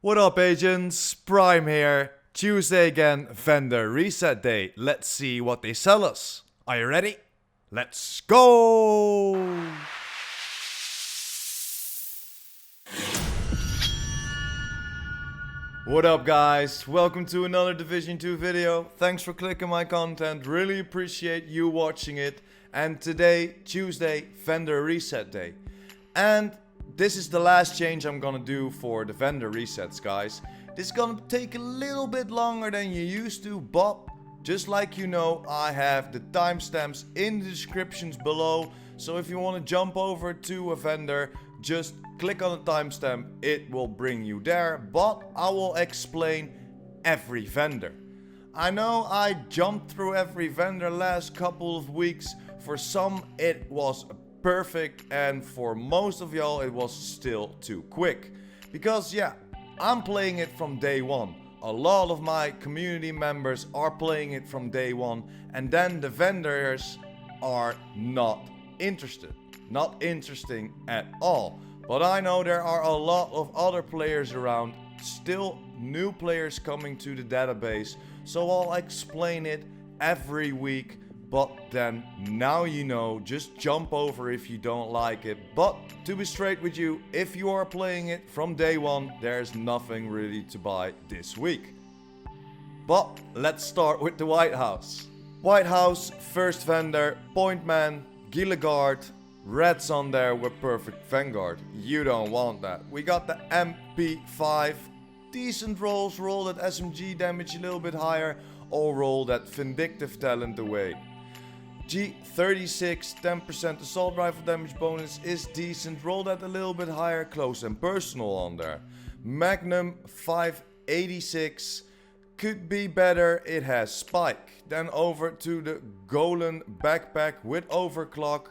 What up, agents? Prime here. Tuesday again, vendor reset day. Let's see what they sell us. Are you ready? Let's go! What up, guys? Welcome to another Division 2 video. Thanks for clicking my content. Really appreciate you watching it. And today, Tuesday, vendor reset day. And this is the last change I'm gonna do for the vendor resets, guys. This is gonna take a little bit longer than you used to, but just like you know, I have the timestamps in the descriptions below. So if you want to jump over to a vendor, just click on the timestamp, it will bring you there. But I will explain every vendor. I know I jumped through every vendor last couple of weeks. For some it was perfect, and for most of y'all it was still too quick. Because yeah, I'm playing it from day one. A lot of my community members are playing it from day one, and then the vendors are not interested. Not interesting at all. But I know there are a lot of other players around, still new players coming to the database, so I'll explain it every week. But then now you know, just jump over if you don't like it. But to be straight with you, if you are playing it from day one, there's nothing really to buy this week. But let's start with the White House. White House, first vendor, Pointman, Gilligard, Reds on there with perfect Vanguard. You don't want that. We got the MP5, decent rolls, roll that SMG damage a little bit higher, or roll that vindictive talent away. G36, 10% assault rifle damage bonus is decent, roll that a little bit higher, close and personal on there. Magnum 586, could be better, it has spike. Then over to the Golan backpack with overclock,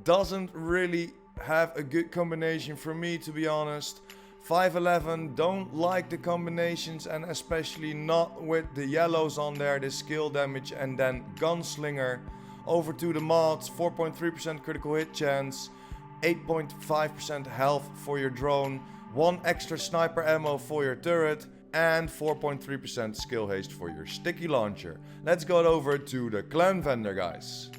doesn't really have a good combination for me, to be honest. 511, don't like the combinations, and especially not with the yellows on there, the skill damage. And then Gunslinger. Over to the mods, 4.3% critical hit chance, 8.5% health for your drone, 1 extra sniper ammo for your turret, and 4.3% skill haste for your sticky launcher. Let's go over to the clan vendor, guys.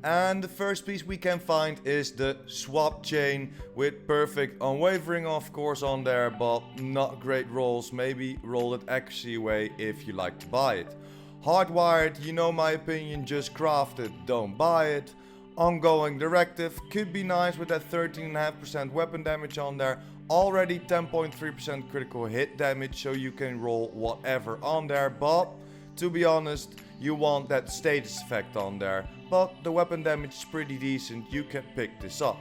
And the first piece we can find is the swap chain with perfect unwavering, of course, on there, but not great rolls. Maybe roll it accuracy away if you like to buy it. Hardwired, you know my opinion, just craft it, don't buy it. Ongoing directive could be nice with that 13.5% weapon damage on there. Already 10.3% critical hit damage, so you can roll whatever on there. But to be honest, you want that status effect on there. But the weapon damage is pretty decent, you can pick this up.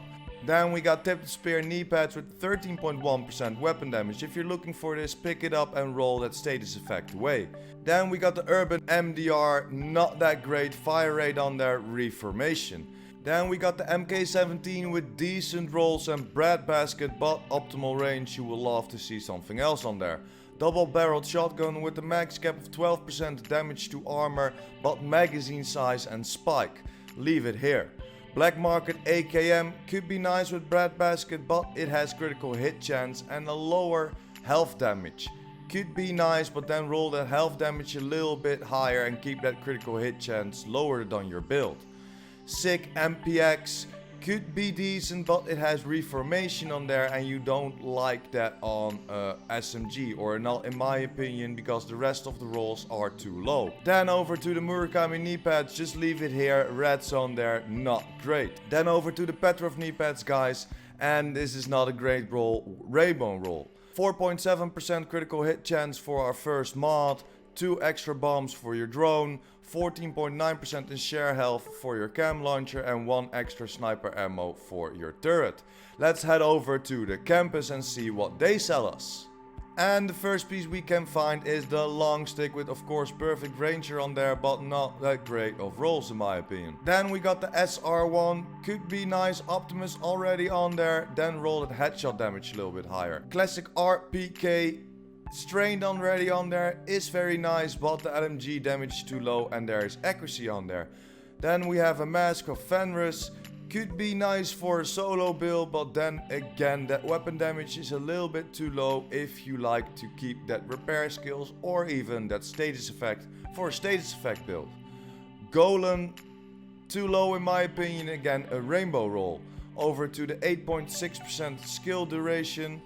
Then we got Tipped Spear knee pads with 13.1% weapon damage. If you're looking for this, pick it up and roll that status effect away. Then we got the Urban MDR, not that great, fire rate on there, reformation. Then we got the MK17 with decent rolls and breadbasket, but optimal range. You will love to see something else on there. Double barreled shotgun with the max cap of 12% damage to armor, but magazine size and spike. Leave it here. Black Market AKM could be nice with breadbasket, but it has critical hit chance and a lower health damage. Could be nice, but then roll that health damage a little bit higher and keep that critical hit chance lower on your build. Sick MPX could be decent, but it has reformation on there, and you don't like that on SMG, or not in my opinion, because the rest of the rolls are too low. Then over to the Murakami knee pads, just leave it here, reds on there, not great. Then over to the Petrov knee pads, guys, and this is not a great roll, Rainbow roll. 4.7% critical hit chance for our first mod, 2 extra bombs for your drone, 14.9% in share health for your cam launcher, and 1 extra sniper ammo for your turret. Let's head over to the campus and see what they sell us. And the first piece we can find is the long stick with, of course, perfect ranger on there, but not that great of rolls in my opinion. Then we got the SR1, could be nice, Optimus already on there, then roll it headshot damage a little bit higher. Classic RPK, strained already on there, is very nice, but the LMG damage is too low and there is accuracy on there. Then we have a mask of Fenris, could be nice for a solo build, but then again that weapon damage is a little bit too low if you like to keep that repair skills or even that status effect for a status effect build. Golem, too low in my opinion, again a rainbow roll. Over to the 8.6% skill duration,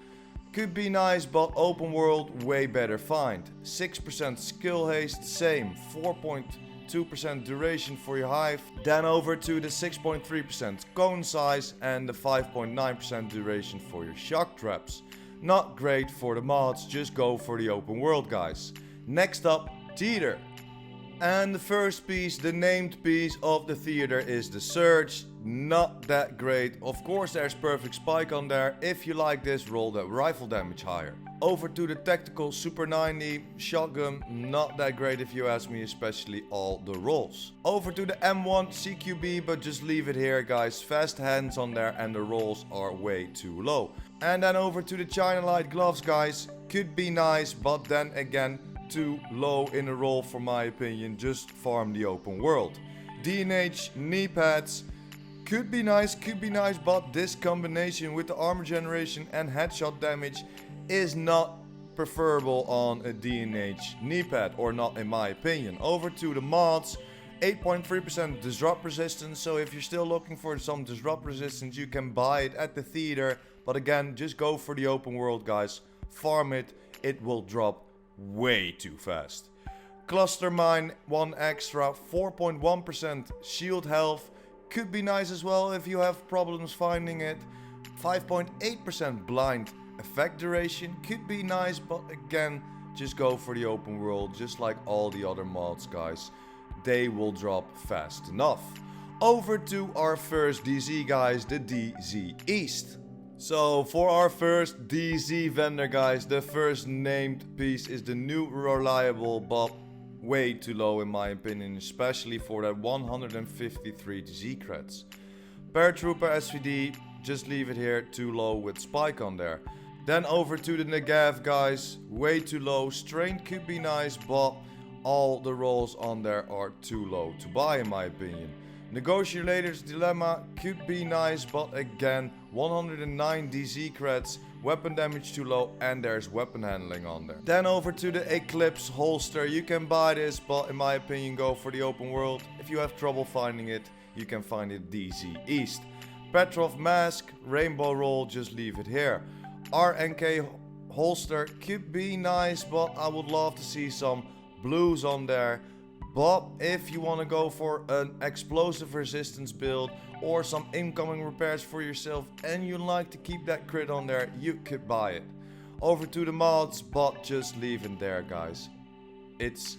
could be nice but open world way better find. 6% skill haste, same, 4.2% duration for your hive. Then over to the 6.3% cone size and the 5.9% duration for your shock traps. Not great for the mods, just go for the open world guys. Next up, theater. And the first piece, the named piece of the theater is the Surge. Not that great. Of course there's perfect spike on there. If you like this, roll the rifle damage higher. Over to the tactical Super 90 shotgun. Not that great if you ask me, especially all the rolls. Over to the M1 CQB, but just leave it here guys. Fast hands on there and the rolls are way too low. And then over to the China Light gloves guys. Could be nice, but then again too low in a roll for my opinion. Just farm the open world. DNH knee pads. Could be nice, but this combination with the armor generation and headshot damage is not preferable on a DNH knee pad, or not in my opinion. Over to the mods, 8.3% disrupt resistance, so if you're still looking for some disrupt resistance you can buy it at the theater, but again just go for the open world guys, farm it, it will drop way too fast. Cluster mine, 1 extra, 4.1% shield health. Could be nice as well if you have problems finding it. 5.8% blind effect duration. Could be nice, but again, just go for the open world. Just like all the other mods, guys. They will drop fast enough. Over to our first DZ, guys. The DZ East. So for our first DZ vendor, guys, the first named piece is the new reliable but way too low in my opinion, especially for that 153 DZ creds. Paratrooper SVD, just leave it here, too low with spike on there. Then over to the Negav guys, way too low. Strain could be nice, but all the rolls on there are too low to buy in my opinion. Negotiator's Dilemma could be nice, but again 109 DZ creds, weapon damage too low, and there's weapon handling on there. Then over to the Eclipse holster, you can buy this, but in my opinion go for the open world. If you have trouble finding it, you can find it DZ East. Petrov mask, rainbow roll, just leave it here. RNK holster could be nice, but I would love to see some blues on there. But if you want to go for an explosive resistance build or some incoming repairs for yourself and you like to keep that crit on there, you could buy it. Over to the mods, but just leave it there guys. It's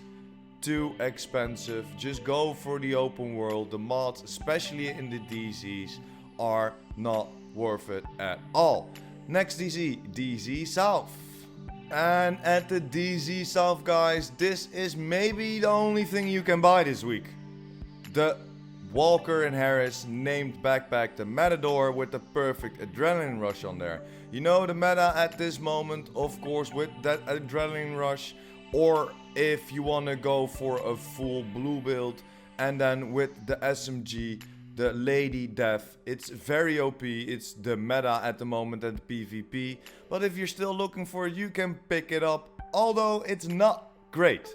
too expensive. Just go for the open world. The mods, especially in the DZs, are not worth it at all. Next DZ, DZ South. And at the DZ South guys, this is maybe the only thing you can buy this week. The Walker and Harris named backpack, the Matador, with the perfect adrenaline rush on there. You know the meta at this moment, of course, with that adrenaline rush. Or if you want to go for a full blue build, and then with the SMG, the Lady Death, it's very OP. It's the meta at the moment at PvP. But if you're still looking for it, you can pick it up. Although it's not great.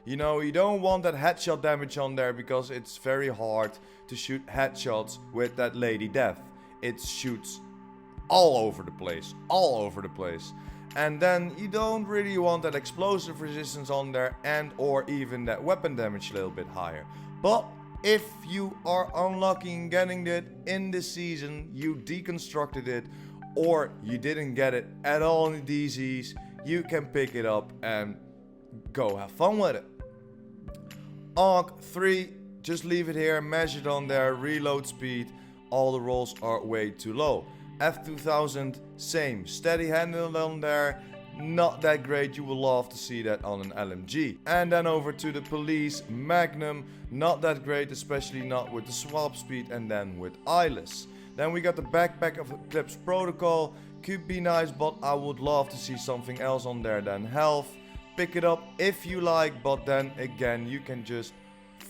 You know, you don't want that headshot damage on there because it's very hard to shoot headshots with that Lady Death. It shoots all over the place. All over the place. And then you don't really want that explosive resistance on there, and or even that weapon damage a little bit higher. But if you are unlucky in getting it in this season, you deconstructed it, or you didn't get it at all in the DZs, you can pick it up and go have fun with it. AUG 3, just leave it here, measured on there, reload speed, all the rolls are way too low. F2000, same, steady handle on there, not that great, you will love to see that on an LMG. And then over to the Police Magnum, not that great, especially not with the swap speed, and then with eyeless. Then we got the backpack of Eclipse Protocol, could be nice, but I would love to see something else on there than health. Pick it up if you like, but then again you can just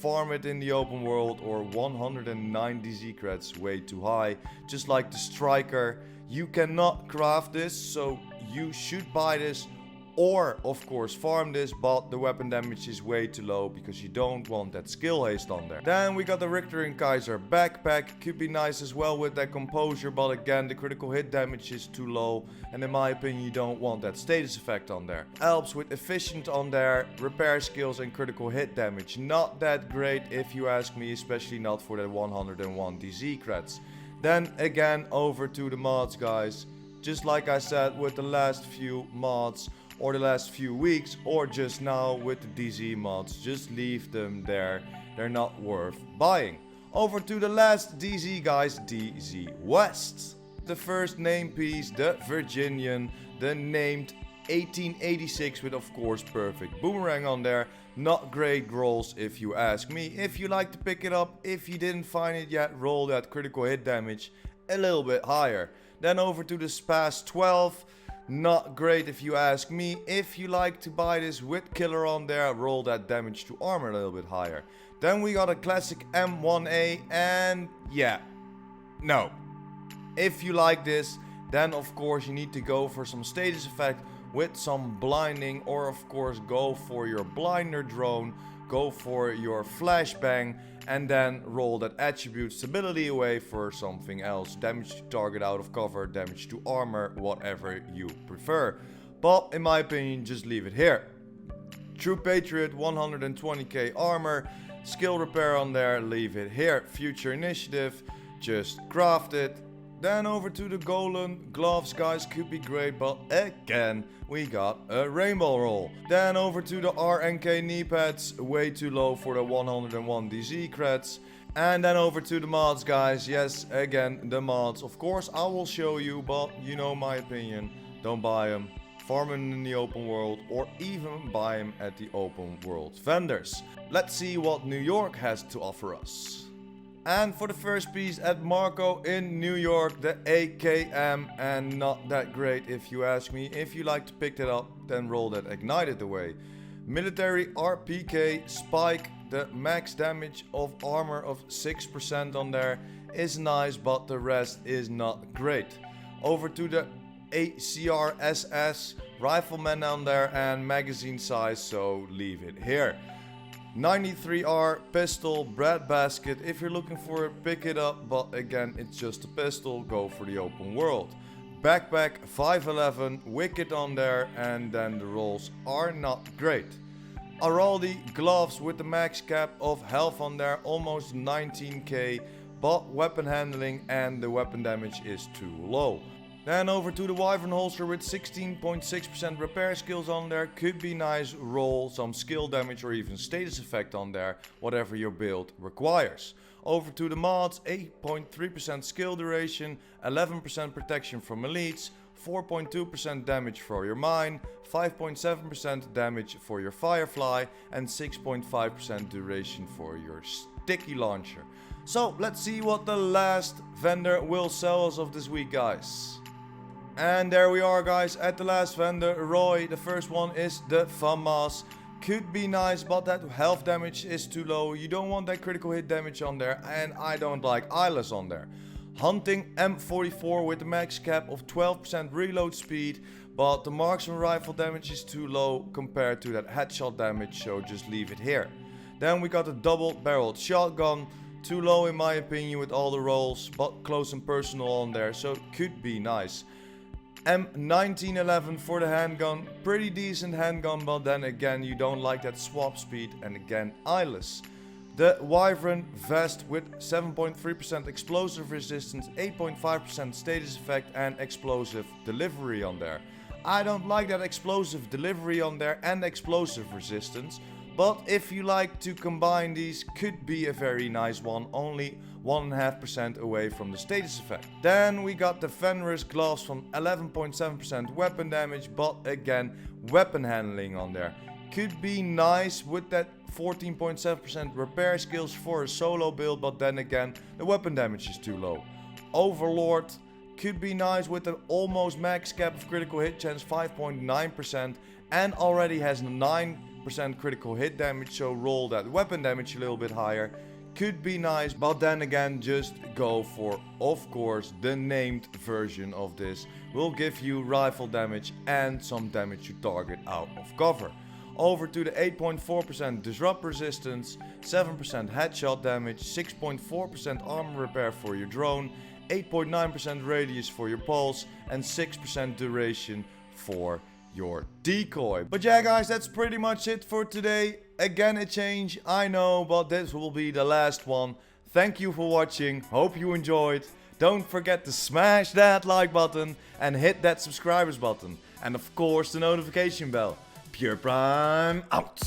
farm it in the open world, or 109 DZ creds, way too high. Just like the striker, you cannot craft this, so you should buy this or of course farm this, but the weapon damage is way too low because you don't want that skill haste on there. Then we got the Richter and Kaiser backpack, could be nice as well with that composure, but again the critical hit damage is too low and in my opinion you don't want that status effect on there. Alps with efficient on there, repair skills and critical hit damage, not that great if you ask me, especially not for that 101 DZ creds. Then again over to the mods, guys. Just like I said with the last few mods, or the last few weeks, or just now with the DZ mods, just leave them there, they're not worth buying. Over to the last DZ, guys, DZ West. The first name piece, the Virginian, the named 1886 with of course perfect boomerang on there. Not great rolls if you ask me. If you like to pick it up, if you didn't find it yet, roll that critical hit damage a little bit higher. Then over to the Spas 12. Not great if you ask me. If you like to buy this with killer on there, roll that damage to armor a little bit higher. Then we got a classic M1A, and yeah, no. If you like this, then of course you need to go for some status effect with some blinding, or of course go for your blinder drone, go for your flashbang, and then roll that attribute stability away for something else. Damage to target out of cover, damage to armor, whatever you prefer. But in my opinion, just leave it here. True Patriot, 120k armor, skill repair on there, leave it here. Future Initiative, just craft it. Then over to the Golem gloves, guys, could be great, but again we got a rainbow roll. Then over to the RNK knee pads, way too low for the 101 DZ creds. And then over to the mods, guys. Yes, again the mods, of course I will show you, but you know my opinion, don't buy them. Farm them in the open world, or even buy them at the open world vendors. Let's see what New York has to offer us. And for the first piece at Marco in New York, the AKM, and not that great if you ask me. If you like to pick that up, then roll that ignited away. Military RPK Spike, the max damage of armor of 6% on there is nice, but the rest is not great. Over to the ACRSS rifleman on there, and magazine size, so leave it here. 93R pistol breadbasket, if you're looking for it, pick it up, but again it's just a pistol, go for the open world. Backpack 511, wicked on there, and then the rolls are not great. Araldi gloves with the max cap of health on there, almost 19k, but weapon handling and the weapon damage is too low. Then over to the Wyvern holster with 16.6% repair skills on there, could be nice, roll some skill damage or even status effect on there, whatever your build requires. Over to the mods, 8.3% skill duration, 11% protection from elites, 4.2% damage for your mine, 5.7% damage for your firefly, and 6.5% duration for your sticky launcher. So let's see what the last vendor will sell us of this week, guys. And there we are, guys, at the last vendor, Roy. The first one is the FAMAS. Could be nice, but that health damage is too low. You don't want that critical hit damage on there, and I don't like eyeless on there. Hunting M44 with the max cap of 12% reload speed, but the marksman rifle damage is too low compared to that headshot damage, so just leave it here. Then we got a double barreled shotgun. Too low in my opinion with all the rolls, but close and personal on there, so could be nice. M1911 for the handgun, pretty decent handgun, but then again you don't like that swap speed, and again eyeless. The Wyvern vest with 7.3% explosive resistance, 8.5% status effect and explosive delivery on there. I don't like that explosive delivery on there and explosive resistance, but if you like to combine these, could be a very nice one, only 1.5% away from the status effect. Then we got the Fenris gloves from 11.7% weapon damage, but again weapon handling on there. Could be nice with that 14.7% repair skills for a solo build, but then again the weapon damage is too low. Overlord could be nice with an almost max cap of critical hit chance, 5.9%, and already has 9% critical hit damage, so roll that weapon damage a little bit higher. Could be nice, but then again, just go for, of course, the named version of this. Will give you rifle damage and some damage to target out of cover. Over to the 8.4% disrupt resistance, 7% headshot damage, 6.4% armor repair for your drone, 8.9% radius for your pulse, and 6% duration for your decoy. But yeah guys, that's pretty much it for today. Again a change, I know, but this will be the last one. Thank you for watching, hope you enjoyed. Don't forget to smash that like button and hit that subscribers button. And of course the notification bell. PurePrime out!